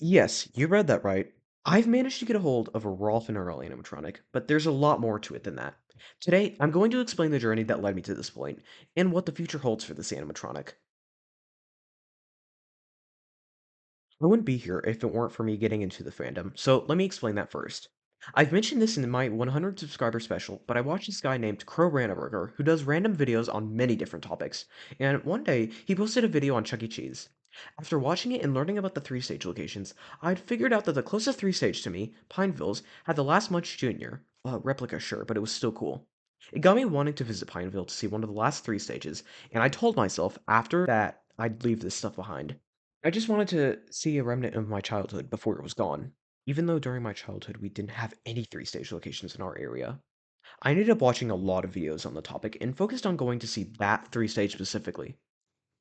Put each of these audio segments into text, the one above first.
Yes, you read that right. I've managed to get a hold of a Rolfe Earl animatronic, but there's a lot more to it than that. Today, I'm going to explain the journey that led me to this point, and what the future holds for this animatronic. I wouldn't be here if it weren't for me getting into the fandom, so let me explain that first. I've mentioned this in my 100 subscriber special, but I watched this guy named Crow Ranneberger who does random videos on many different topics, and one day he posted a video on Chuck E. Cheese. After watching it and learning about the three-stage locations, I'd figured out that the closest three-stage to me, Pineville's, had the Last Munch Jr., a replica sure, but it was still cool. It got me wanting to visit Pineville to see one of the last three stages, and I told myself after that I'd leave this stuff behind. I just wanted to see a remnant of my childhood before it was gone. Even though during my childhood we didn't have any three-stage locations in our area. I ended up watching a lot of videos on the topic and focused on going to see that three-stage specifically.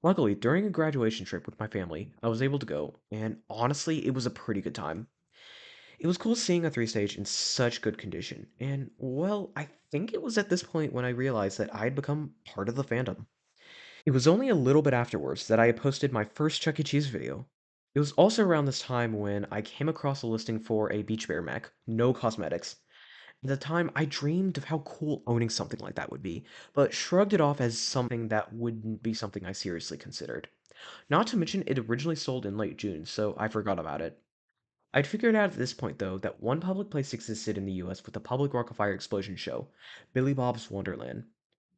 Luckily, during a graduation trip with my family, I was able to go, and honestly, it was a pretty good time. It was cool seeing a three-stage in such good condition, and well, I think it was at this point when I realized that I had become part of the fandom. It was only a little bit afterwards that I had posted my first Chuck E. Cheese video. It was also around this time when I came across a listing for a Beach Bear mech, no cosmetics. At the time, I dreamed of how cool owning something like that would be, but shrugged it off as something that wouldn't be something I seriously considered. Not to mention, it originally sold in late June, so I forgot about it. I'd figured out at this point, though, that one public place existed in the US with a public Rock-afire explosion show, Billy Bob's Wonderland.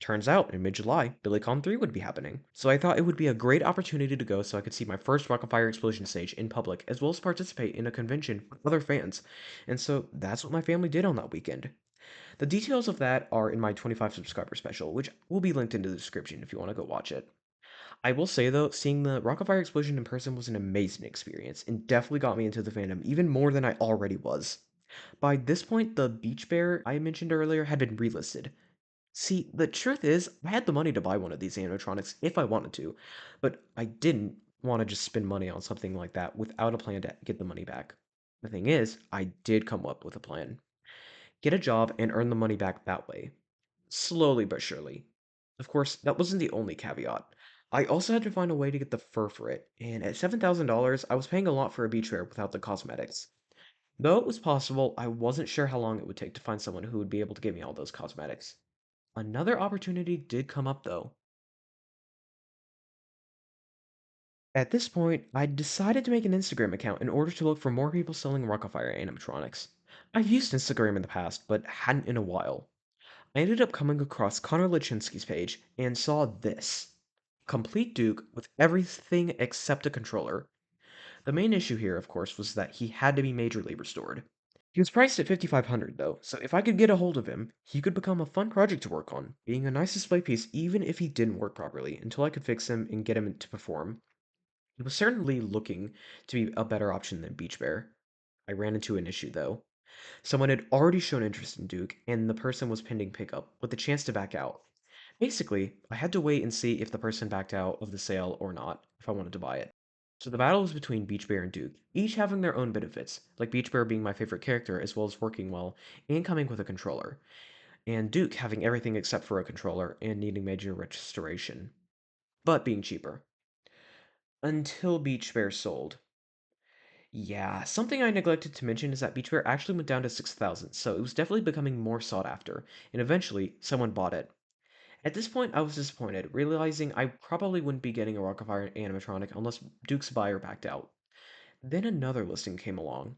Turns out, in mid-July, BillyCon 3 would be happening, so I thought it would be a great opportunity to go so I could see my first Rock-afire explosion stage in public, as well as participate in a convention with other fans. And so that's what my family did on that weekend. The details of that are in my 25 subscriber special, which will be linked in the description if you want to go watch it. I will say though, seeing the Rock-afire explosion in person was an amazing experience and definitely got me into the fandom even more than I already was. By this point, the Beach Bear I mentioned earlier had been relisted. See, the truth is, I had the money to buy one of these animatronics if I wanted to, but I didn't want to just spend money on something like that without a plan to get the money back. The thing is, I did come up with a plan. Get a job and earn the money back that way. Slowly but surely. Of course, that wasn't the only caveat. I also had to find a way to get the fur for it, and at $7,000, I was paying a lot for a beach bear without the cosmetics. Though it was possible, I wasn't sure how long it would take to find someone who would be able to give me all those cosmetics. Another opportunity did come up though. At this point, I decided to make an Instagram account in order to look for more people selling Rock-afire animatronics. I've used Instagram in the past, but hadn't in a while. I ended up coming across Connor Lachinski's page and saw this. Complete Duke with everything except a controller. The main issue here, of course, was that he had to be majorly restored. He was priced at 5,500 though, so if I could get a hold of him, he could become a fun project to work on, being a nice display piece even if he didn't work properly, until I could fix him and get him to perform. He was certainly looking to be a better option than Beach Bear. I ran into an issue though. Someone had already shown interest in Duke, and the person was pending pickup, with the chance to back out. Basically, I had to wait and see if the person backed out of the sale or not, if I wanted to buy it. So the battle was between Beach Bear and Duke, each having their own benefits, like Beach Bear being my favorite character as well as working well, and coming with a controller, and Duke having everything except for a controller and needing major restoration, but being cheaper. Until Beach Bear sold. Yeah, something I neglected to mention is that Beachwear actually went down to 6,000, so it was definitely becoming more sought after, and eventually, someone bought it. At this point, I was disappointed, realizing I probably wouldn't be getting a Rock-afire animatronic unless Duke's buyer backed out. Then another listing came along.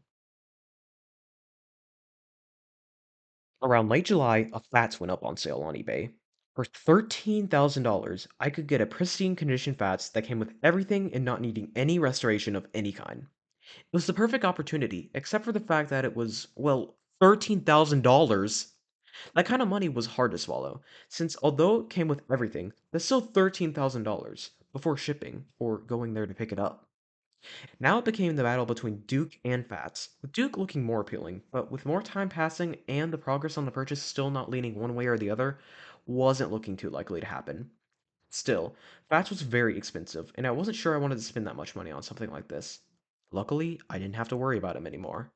Around late July, a Fats went up on sale on eBay. For $13,000, I could get a pristine condition Fats that came with everything and not needing any restoration of any kind. It was the perfect opportunity, except for the fact that it was, well, $13,000. That kind of money was hard to swallow, since although it came with everything, that's still $13,000 before shipping or going there to pick it up. Now it became the battle between Duke and Fats, with Duke looking more appealing, but with more time passing and the progress on the purchase still not leaning one way or the other, wasn't looking too likely to happen. Still, Fats was very expensive, and I wasn't sure I wanted to spend that much money on something like this. Luckily, I didn't have to worry about him anymore.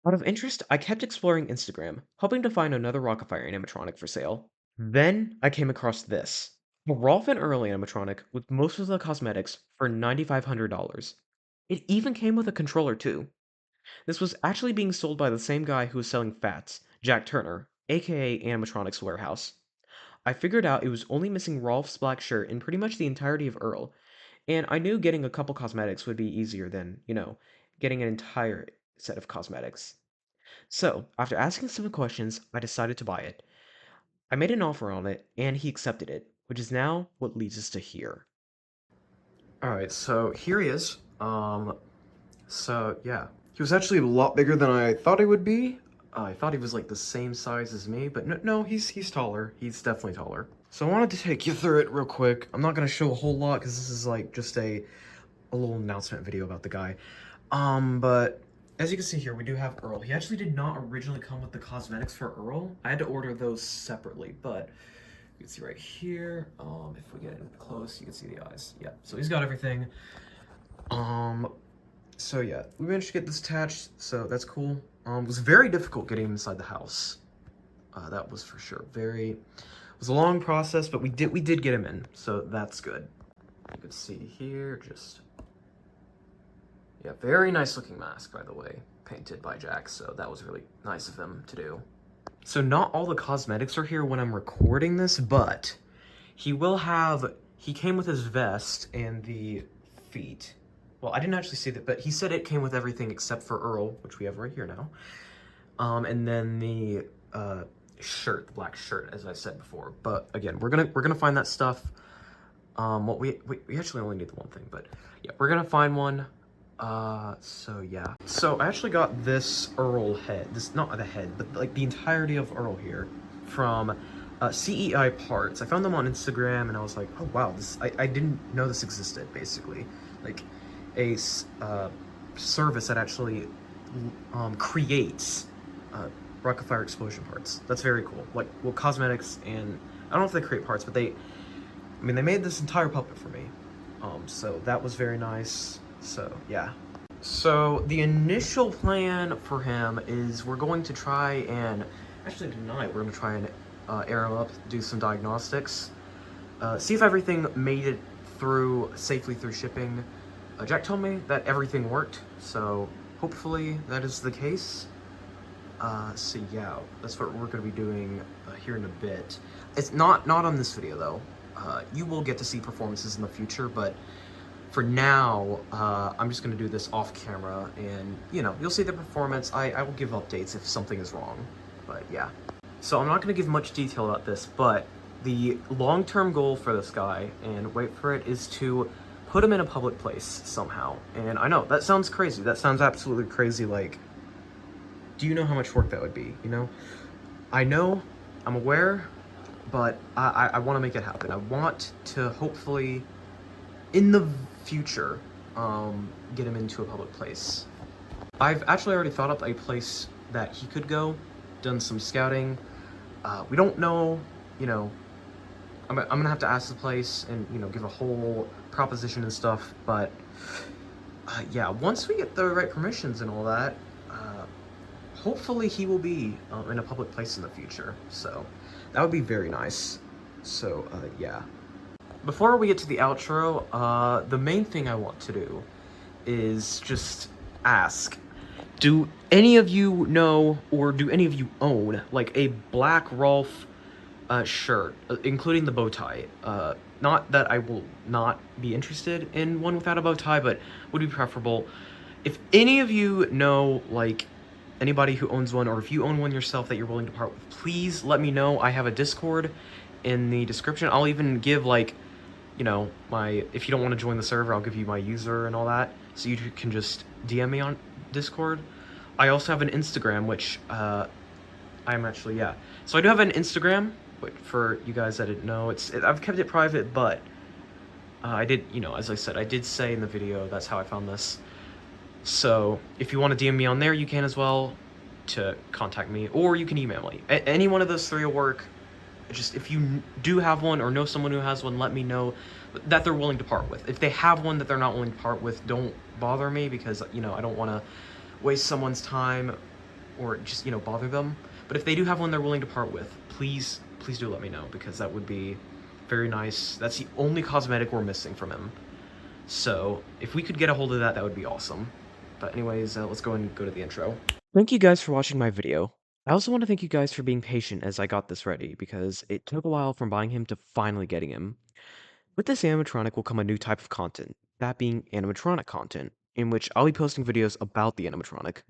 Out of interest, I kept exploring Instagram, hoping to find another Rock-afire animatronic for sale. Then I came across this. Rolfe Earl animatronic with most of the cosmetics for $9,500. It even came with a controller too. This was actually being sold by the same guy who was selling Fatz, Jack Turner, aka Animatronic's warehouse. I figured out it was only missing Rolf's black shirt in pretty much the entirety of Earl, and I knew getting a couple cosmetics would be easier than, getting an entire set of cosmetics. So, after asking some questions, I decided to buy it. I made an offer on it, and he accepted it, which is now what leads us to here. Alright, so here he is. So yeah. He was actually a lot bigger than I thought he would be. I thought he was like the same size as me, but no, he's taller. He's definitely taller. So I wanted to take you through it real quick. I'm not gonna show a whole lot because this is like just a little announcement video about the guy. But as you can see here, we do have Earl. He actually did not originally come with the cosmetics for Earl. I had to order those separately, but you can see right here, if we get in close, you can see the eyes. Yeah, so he's got everything. So yeah, we managed to get this attached, so that's cool. It was very difficult getting him inside the house. That was for sure. It was a long process, but we did get him in, so that's good. You can see here, yeah, very nice looking mask, by the way, painted by Jack, so that was really nice of him to do. So not all the cosmetics are here when I'm recording this, but he came with his vest and the feet. Well, I didn't actually see that, but he said it came with everything except for Earl, which we have right here now. And then the shirt, the black shirt, as I said before. But again, we're gonna find that stuff. We actually only need the one thing, but yeah, we're gonna find one. So yeah. So I actually got this Earl head. This, not the head, but like the entirety of Earl here from CEI Parts. I found them on Instagram, and I was like, oh wow, I didn't know this existed. Basically, like a service that actually creates Rock-afire explosion parts. That's very cool. Like, well, cosmetics, and I don't know if they create parts, but they made this entire puppet for me. So that was very nice. So yeah. So the initial plan for him is we're going to try and, actually tonight, we're going to try and air him up, do some diagnostics, see if everything made it safely through shipping. Jack told me that everything worked, so hopefully that is the case. So yeah, that's what we're going to be doing here in a bit. It's not on this video though. You will get to see performances in the future, but for now, I'm just going to do this off camera, and you'll see the performance. I will give updates if something is wrong, but yeah. So I'm not going to give much detail about this, but the long-term goal for this guy, and wait for it, is to put him in a public place somehow. And I know, that sounds crazy. That sounds absolutely crazy. Like, do you know how much work that would be, I know, I'm aware, but I want to make it happen. I want to hopefully, in the future, get him into a public place. I've actually already thought up a place that he could go, done some scouting. We don't know, I'm gonna have to ask the place and, give a whole proposition and stuff, but yeah, once we get the right permissions and all that, hopefully he will be in a public place in the future, so that would be very nice. So yeah. Before we get to the outro, the main thing I want to do is just ask, do any of you know, or do any of you own, like, a black Rolfe shirt, including the bow tie? Not that I will not be interested in one without a bow tie, but would be preferable. If any of you know, like, anybody who owns one, or if you own one yourself that you're willing to part with, please let me know. I have a Discord in the description. I'll even give, like, if you don't want to join the server, I'll give you my user and all that, so you can just DM me on Discord. I also have an Instagram, which I'm actually, yeah. So I do have an Instagram, but for you guys that didn't know, I've kept it private, but I did, as I said, I did say in the video, that's how I found this. So if you want to DM me on there, you can as well, to contact me, or you can email me. Any one of those three will work. Just, if you do have one or know someone who has one, let me know that they're willing to part with. If they have one that they're not willing to part with, don't bother me, because, I don't want to waste someone's time or just, bother them. But if they do have one they're willing to part with, please do let me know, because that would be Very nice. That's the only cosmetic we're missing from him. So, if we could get a hold of that, that would be awesome. But anyways, let's go and go to the intro. Thank you guys for watching my video. I also want to thank you guys for being patient as I got this ready, because it took a while from buying him to finally getting him. With this animatronic will come a new type of content, that being animatronic content, in which I'll be posting videos about the animatronic.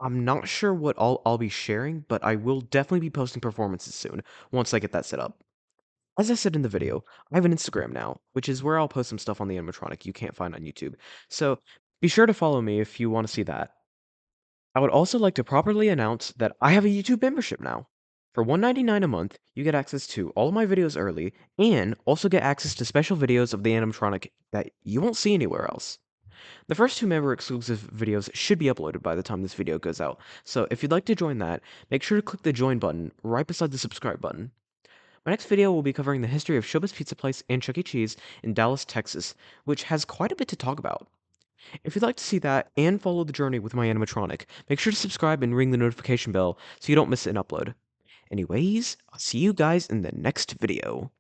I'm not sure what I'll be sharing, but I will definitely be posting performances soon, once I get that set up. As I said in the video, I have an Instagram now, which is where I'll post some stuff on the animatronic you can't find on YouTube, so be sure to follow me if you want to see that. I would also like to properly announce that I have a YouTube membership now. For $1.99 a month, you get access to all of my videos early, and also get access to special videos of the animatronic that you won't see anywhere else. The first two member exclusive videos should be uploaded by the time this video goes out, so if you'd like to join that, make sure to click the join button right beside the subscribe button. My next video will be covering the history of Showbiz Pizza Place and Chuck E. Cheese in Dallas, Texas, which has quite a bit to talk about. If you'd like to see that and follow the journey with my animatronic, make sure to subscribe and ring the notification bell so you don't miss an upload. Anyways, I'll see you guys in the next video.